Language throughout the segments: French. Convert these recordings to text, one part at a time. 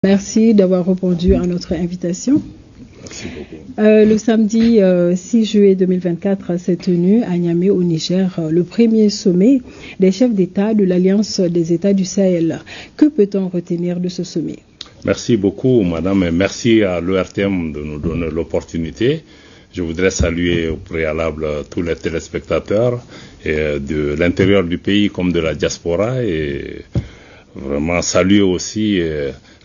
Merci d'avoir répondu à notre invitation. Merci beaucoup. Le samedi 6 juillet 2024 s'est tenu à Niamey au Niger le premier sommet des chefs d'État de l'Alliance des États du Sahel. Que peut-on retenir de ce sommet? Merci beaucoup, madame, et merci à l'ERTM de nous donner l'opportunité. Je voudrais saluer au préalable tous les téléspectateurs et de l'intérieur du pays comme de la diaspora et vraiment saluer aussi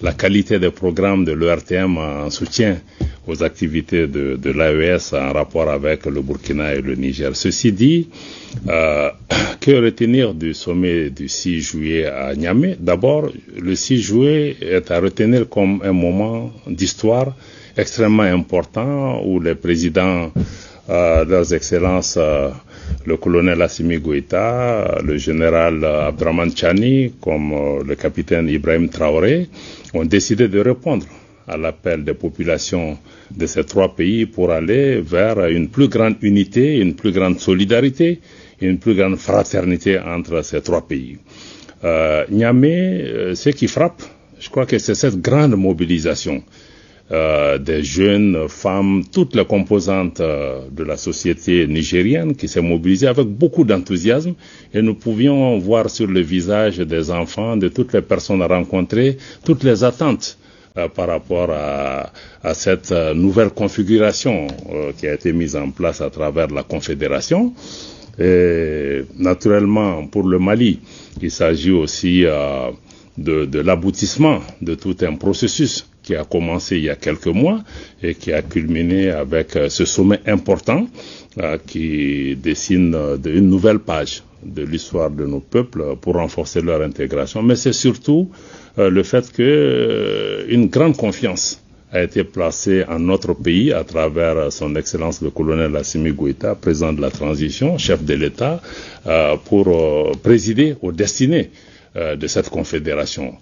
la qualité des programmes de l'ERTM en soutien aux activités de l'AES en rapport avec le Burkina et le Niger. Ceci dit, que retenir du sommet du 6 juillet à Niamey? D'abord, le 6 juillet est à retenir comme un moment d'histoire extrêmement important où les présidents, leurs excellences, le colonel Assimi Goïta, le général Abdraman Chani, comme le capitaine Ibrahim Traoré, ont décidé de répondre à l'appel des populations de ces trois pays pour aller vers une plus grande unité, une plus grande solidarité, une plus grande fraternité entre ces trois pays. Niamey, ce qui frappe, je crois que c'est cette grande mobilisation des jeunes, femmes, toutes les composantes de la société nigérienne qui s'est mobilisée avec beaucoup d'enthousiasme et nous pouvions voir sur le visage des enfants, de toutes les personnes rencontrées, toutes les attentes par rapport à cette nouvelle configuration qui a été mise en place à travers la Confédération. Et naturellement, pour le Mali, il s'agit aussi de l'aboutissement de tout un processus qui a commencé il y a quelques mois et qui a culminé avec ce sommet important qui dessine une nouvelle page de l'histoire de nos peuples pour renforcer leur intégration. Mais c'est surtout le fait que une grande confiance a été placée en notre pays à travers son Excellence le colonel Assimi Goïta, président de la transition, chef de l'État, pour présider aux destinées de cette confédération.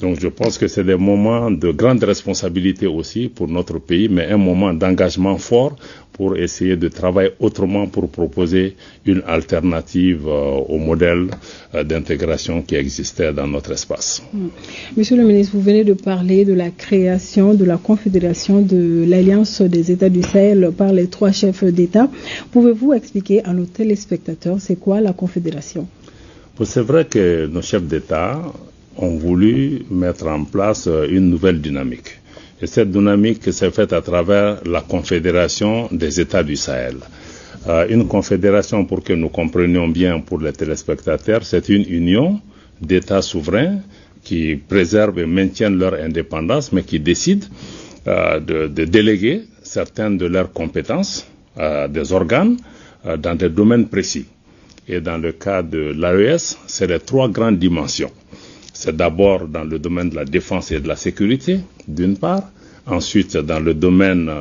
Donc je pense que c'est des moments de grande responsabilité aussi pour notre pays, mais un moment d'engagement fort pour essayer de travailler autrement pour proposer une alternative au modèle d'intégration qui existait dans notre espace. Monsieur le ministre, vous venez de parler de la création de la Confédération de l'Alliance des États du Sahel par les trois chefs d'État. Pouvez-vous expliquer à nos téléspectateurs c'est quoi la Confédération? C'est vrai que nos chefs d'État ont voulu mettre en place une nouvelle dynamique. Et cette dynamique s'est faite à travers la Confédération des États du Sahel. Une confédération, pour que nous comprenions bien pour les téléspectateurs, c'est une union d'États souverains qui préservent et maintiennent leur indépendance, mais qui décident de déléguer certaines de leurs compétences à des organes dans des domaines précis. Et dans le cas de l'AES, c'est les trois grandes dimensions. C'est d'abord dans le domaine de la défense et de la sécurité, d'une part. Ensuite, dans le domaine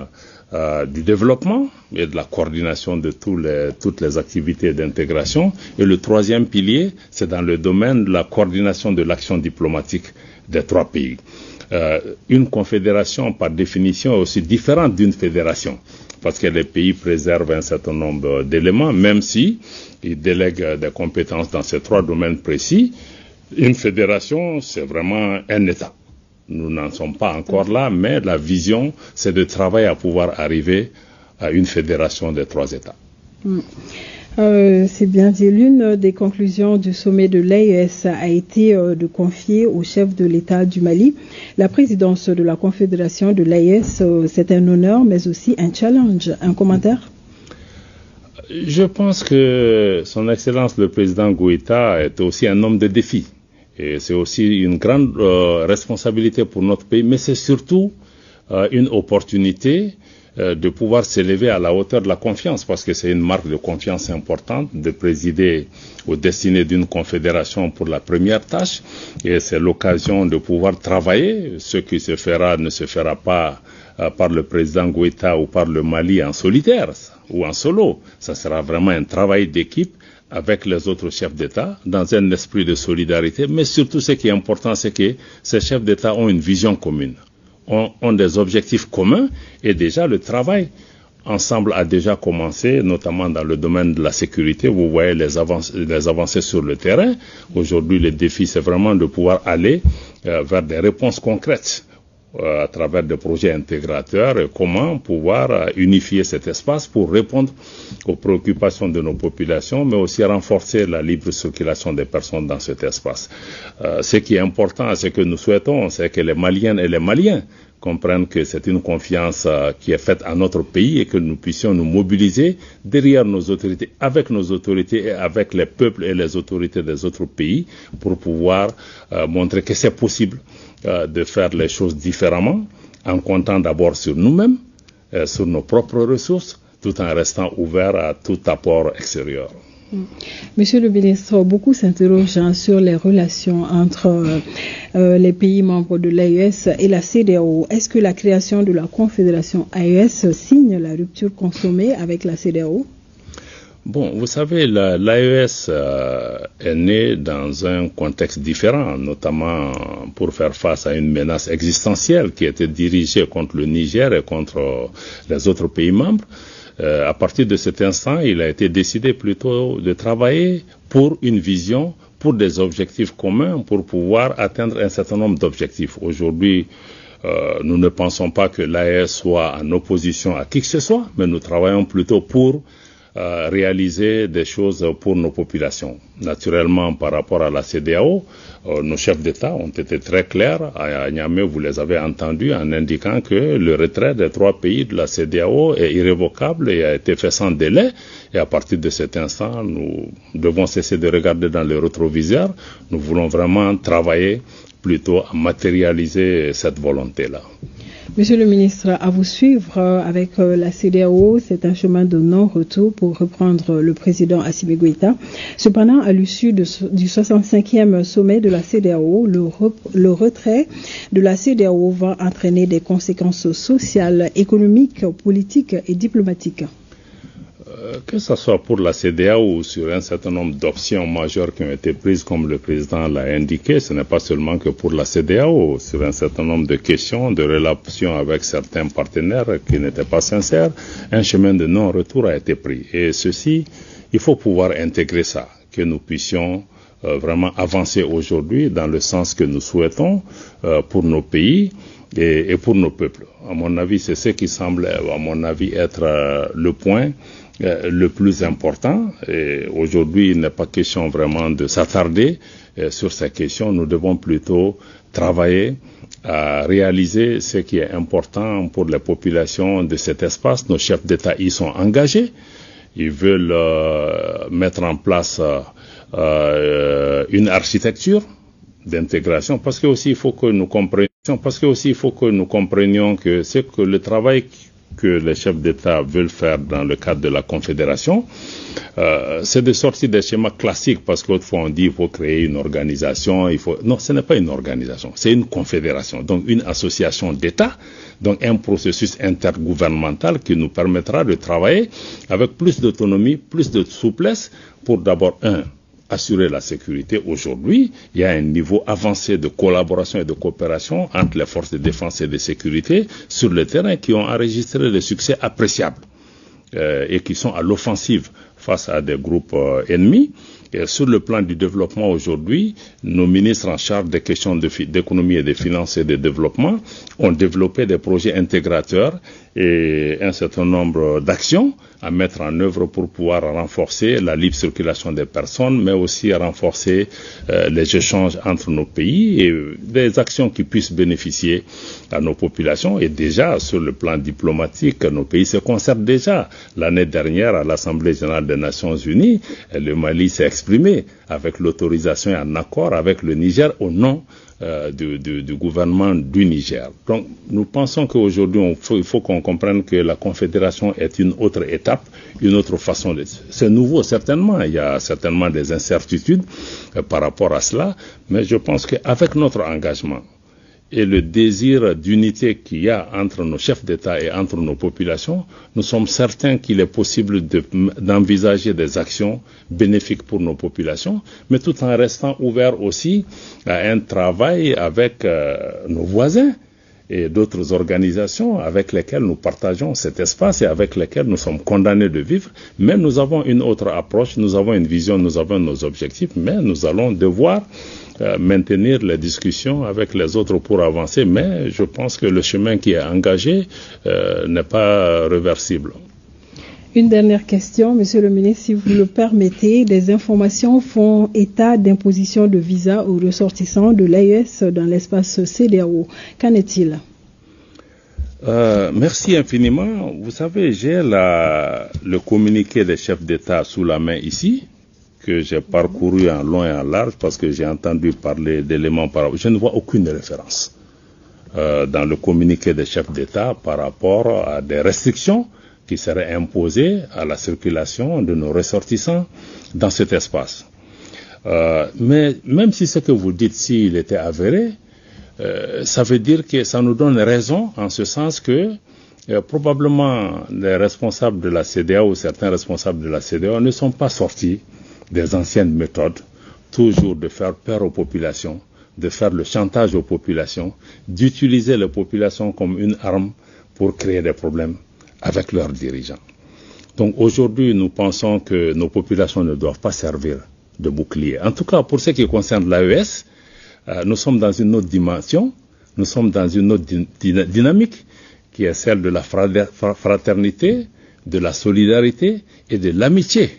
du développement et de la coordination de toutes les activités d'intégration. Et le troisième pilier, c'est dans le domaine de la coordination de l'action diplomatique des trois pays. Une confédération, par définition, est aussi différente d'une fédération, parce que les pays préservent un certain nombre d'éléments, même si ils délèguent des compétences dans ces trois domaines précis. Une fédération, c'est vraiment un État. Nous n'en sommes pas encore là, mais la vision, c'est de travailler à pouvoir arriver à une fédération des trois États. C'est bien dit. L'une des conclusions du sommet de l'AES a été de confier au chef de l'État du Mali la présidence de la Confédération de l'AES. C'est un honneur, mais aussi un challenge. Un commentaire? Je pense que son Excellence le président Goïta est aussi un homme de défi. Et c'est aussi une grande responsabilité pour notre pays, mais c'est surtout une opportunité de pouvoir s'élever à la hauteur de la confiance, parce que c'est une marque de confiance importante de présider aux destinées d'une confédération pour la première tâche, et c'est l'occasion de pouvoir travailler. Ce qui se fera ne se fera pas par le président Goïta ou par le Mali en solitaire ou en solo. Ça sera vraiment un travail d'équipe avec les autres chefs d'État dans un esprit de solidarité, mais surtout ce qui est important, c'est que ces chefs d'État ont une vision commune, ont des objectifs communs, et déjà le travail ensemble a déjà commencé, notamment dans le domaine de la sécurité. Vous voyez les avancées sur le terrain. Aujourd'hui, le défi, c'est vraiment de pouvoir aller vers des réponses concrètes à travers des projets intégrateurs et comment pouvoir unifier cet espace pour répondre aux préoccupations de nos populations, mais aussi renforcer la libre circulation des personnes dans cet espace. Ce qui est important, ce que nous souhaitons, c'est que les Maliennes et les Maliens comprennent que c'est une confiance qui est faite à notre pays et que nous puissions nous mobiliser derrière nos autorités, avec nos autorités et avec les peuples et les autorités des autres pays pour pouvoir montrer que c'est possible de faire les choses différemment en comptant d'abord sur nous-mêmes, sur nos propres ressources, tout en restant ouvert à tout apport extérieur. Monsieur le ministre, beaucoup s'interrogent sur les relations entre les pays membres de l'AES et la CEDEAO. Est-ce que la création de la Confédération AES signe la rupture consommée avec la CEDEAO? Bon, vous savez, l'AES est née dans un contexte différent, notamment pour faire face à une menace existentielle qui était dirigée contre le Niger et contre les autres pays membres. À partir de cet instant, il a été décidé plutôt de travailler pour une vision, pour des objectifs communs, pour pouvoir atteindre un certain nombre d'objectifs. Aujourd'hui, nous ne pensons pas que l'AES soit en opposition à qui que ce soit, mais nous travaillons plutôt pour réaliser des choses pour nos populations. Naturellement, par rapport à la CEDEAO, nos chefs d'État ont été très clairs. À Niamey, vous les avez entendus en indiquant que le retrait des 3 pays de la CEDEAO est irrévocable et a été fait sans délai. Et à partir de cet instant, nous devons cesser de regarder dans le rétroviseur. Nous voulons vraiment travailler plutôt à matérialiser cette volonté-là. Monsieur le ministre, à vous suivre avec la CEDEAO, c'est un chemin de non-retour pour reprendre le président Assimi Goïta. Cependant, à l'issue du 65e sommet de la CEDEAO, le retrait de la CEDEAO va entraîner des conséquences sociales, économiques, politiques et diplomatiques. Que ce soit pour la CEDEAO ou sur un certain nombre d'options majeures qui ont été prises, comme le président l'a indiqué, ce n'est pas seulement que pour la CEDEAO, sur un certain nombre de questions, de relations avec certains partenaires qui n'étaient pas sincères, un chemin de non-retour a été pris. Et ceci, il faut pouvoir intégrer ça, que nous puissions vraiment avancer aujourd'hui dans le sens que nous souhaitons pour nos pays et pour nos peuples. À mon avis, c'est ce qui semble, à mon avis, être le point le plus important. Et aujourd'hui, il n'est pas question vraiment de s'attarder sur ces questions. Nous devons plutôt travailler à réaliser ce qui est important pour les populations de cet espace. Nos chefs d'État y sont engagés. Ils veulent mettre en place une architecture d'intégration, parce que aussi il faut que nous comprenions que c'est que le travail que les chefs d'État veulent faire dans le cadre de la Confédération, c'est de sortir des schémas classiques, parce qu'autrefois on dit il faut créer une organisation, non, ce n'est pas une organisation, c'est une confédération, donc une association d'États, donc un processus intergouvernemental qui nous permettra de travailler avec plus d'autonomie, plus de souplesse, pour d'abord, assurer la sécurité. Aujourd'hui, il y a un niveau avancé de collaboration et de coopération entre les forces de défense et de sécurité sur le terrain qui ont enregistré des succès appréciables et qui sont à l'offensive face à des groupes ennemis. Et sur le plan du développement aujourd'hui, nos ministres en charge des questions d'économie et de finances et de développement ont développé des projets intégrateurs et un certain nombre d'actions à mettre en œuvre pour pouvoir renforcer la libre circulation des personnes, mais aussi renforcer les échanges entre nos pays et des actions qui puissent bénéficier à nos populations. Et déjà, sur le plan diplomatique, nos pays se concertent déjà. L'année dernière, à l'Assemblée générale des Nations unies, le Mali s'est exprimé avec l'autorisation et un accord avec le Niger au nom du gouvernement du Niger. Donc, nous pensons qu'aujourd'hui, il faut qu'on comprenne que la Confédération est une autre étape, une autre façon de... C'est nouveau, certainement. Il y a certainement des incertitudes par rapport à cela, mais je pense qu'avec notre engagement et le désir d'unité qu'il y a entre nos chefs d'État et entre nos populations, nous sommes certains qu'il est possible d'envisager des actions bénéfiques pour nos populations, mais tout en restant ouvert aussi à un travail avec nos voisins et d'autres organisations avec lesquelles nous partageons cet espace et avec lesquelles nous sommes condamnés de vivre. Mais nous avons une autre approche, nous avons une vision, nous avons nos objectifs, mais nous allons devoir maintenir les discussions avec les autres pour avancer, mais je pense que le chemin qui est engagé n'est pas réversible. Une dernière question, Monsieur le ministre, si vous le permettez. Des informations font état d'imposition de visa aux ressortissants de l'AES dans l'espace CEDEAO. Qu'en est-il? Merci infiniment. Vous savez, j'ai le communiqué des chefs d'État sous la main ici, que j'ai parcouru en long et en large parce que j'ai entendu parler d'éléments par... Je ne vois aucune référence dans le communiqué des chefs d'État par rapport à des restrictions qui seraient imposées à la circulation de nos ressortissants dans cet espace. Mais même si ce que vous dites, s'il était avéré, ça veut dire que ça nous donne raison en ce sens que probablement les responsables de la CEDEAO ou certains responsables de la CEDEAO ne sont pas sortis des anciennes méthodes, toujours de faire peur aux populations, de faire le chantage aux populations, d'utiliser les populations comme une arme pour créer des problèmes avec leurs dirigeants. Donc aujourd'hui, nous pensons que nos populations ne doivent pas servir de bouclier. En tout cas, pour ce qui concerne l'AES, nous sommes dans une autre dimension, nous sommes dans une autre dynamique qui est celle de la fraternité, de la solidarité et de l'amitié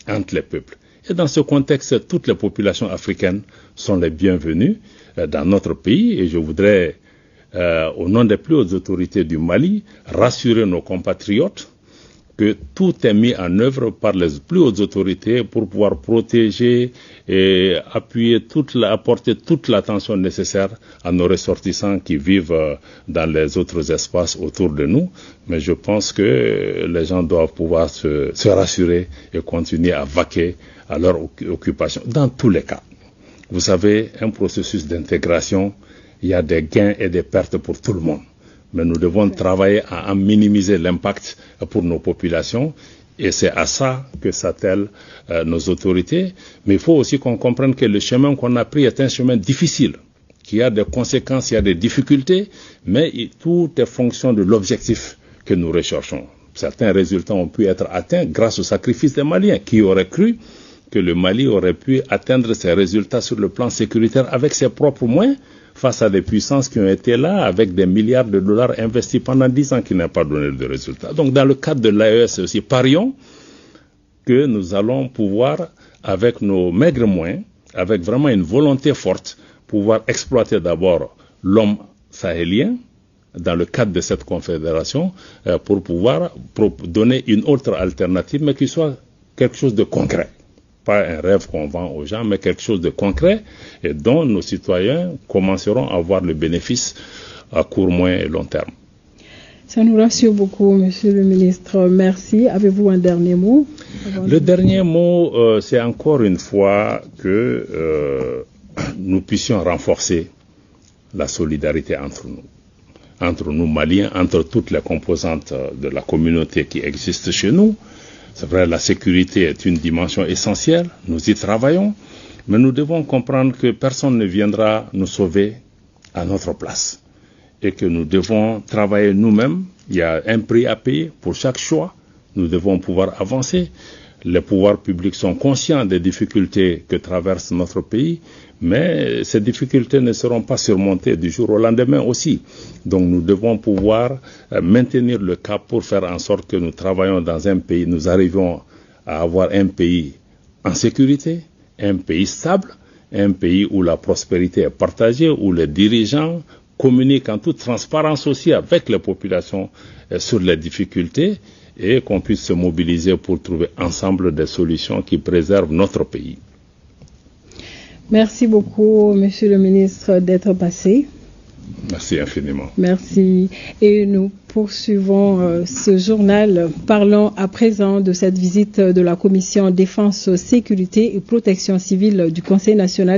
entre les peuples. Et dans ce contexte, toutes les populations africaines sont les bienvenues dans notre pays et je voudrais au nom des plus hautes autorités du Mali, rassurer nos compatriotes que tout est mis en œuvre par les plus hautes autorités pour pouvoir protéger et appuyer apporter toute l'attention nécessaire à nos ressortissants qui vivent dans les autres espaces autour de nous. Mais je pense que les gens doivent pouvoir se rassurer et continuer à vaquer à leur occupation. Dans tous les cas, vous savez, un processus d'intégration, il y a des gains et des pertes pour tout le monde. Mais nous devons travailler à minimiser l'impact pour nos populations et c'est à ça que s'attellent nos autorités. Mais il faut aussi qu'on comprenne que le chemin qu'on a pris est un chemin difficile, qu'il y a des conséquences, il y a des difficultés, mais tout est fonction de l'objectif que nous recherchons. Certains résultats ont pu être atteints grâce au sacrifice des Maliens. Qui aurait cru que le Mali aurait pu atteindre ses résultats sur le plan sécuritaire avec ses propres moyens face à des puissances qui ont été là avec des milliards de dollars investis pendant 10 ans qui n'ont pas donné de résultats. Donc dans le cadre de l'AES aussi, parions que nous allons pouvoir, avec nos maigres moyens, avec vraiment une volonté forte, pouvoir exploiter d'abord l'homme sahélien dans le cadre de cette confédération pour pouvoir donner une autre alternative, mais qui soit quelque chose de concret. Pas un rêve qu'on vend aux gens, mais quelque chose de concret et dont nos citoyens commenceront à voir le bénéfice à court, moyen et long terme. Ça nous rassure beaucoup, Monsieur le ministre. Merci. Avez-vous un dernier mot? Le dernier mot, c'est encore une fois que nous puissions renforcer la solidarité entre nous Maliens, entre toutes les composantes de la communauté qui existent chez nous. C'est vrai, la sécurité est une dimension essentielle, nous y travaillons, mais nous devons comprendre que personne ne viendra nous sauver à notre place et que nous devons travailler nous-mêmes. Il y a un prix à payer pour chaque choix, nous devons pouvoir avancer. Les pouvoirs publics sont conscients des difficultés que traverse notre pays, mais ces difficultés ne seront pas surmontées du jour au lendemain aussi. Donc nous devons pouvoir maintenir le cap pour faire en sorte que nous travaillons dans un pays, nous arrivons à avoir un pays en sécurité, un pays stable, un pays où la prospérité est partagée, où les dirigeants communiquent en toute transparence aussi avec les populations sur les difficultés et qu'on puisse se mobiliser pour trouver ensemble des solutions qui préservent notre pays. Merci beaucoup, Monsieur le ministre, d'être passé. Merci infiniment. Merci. Et nous poursuivons ce journal. Parlons à présent de cette visite de la Commission Défense, Sécurité et Protection civile du Conseil national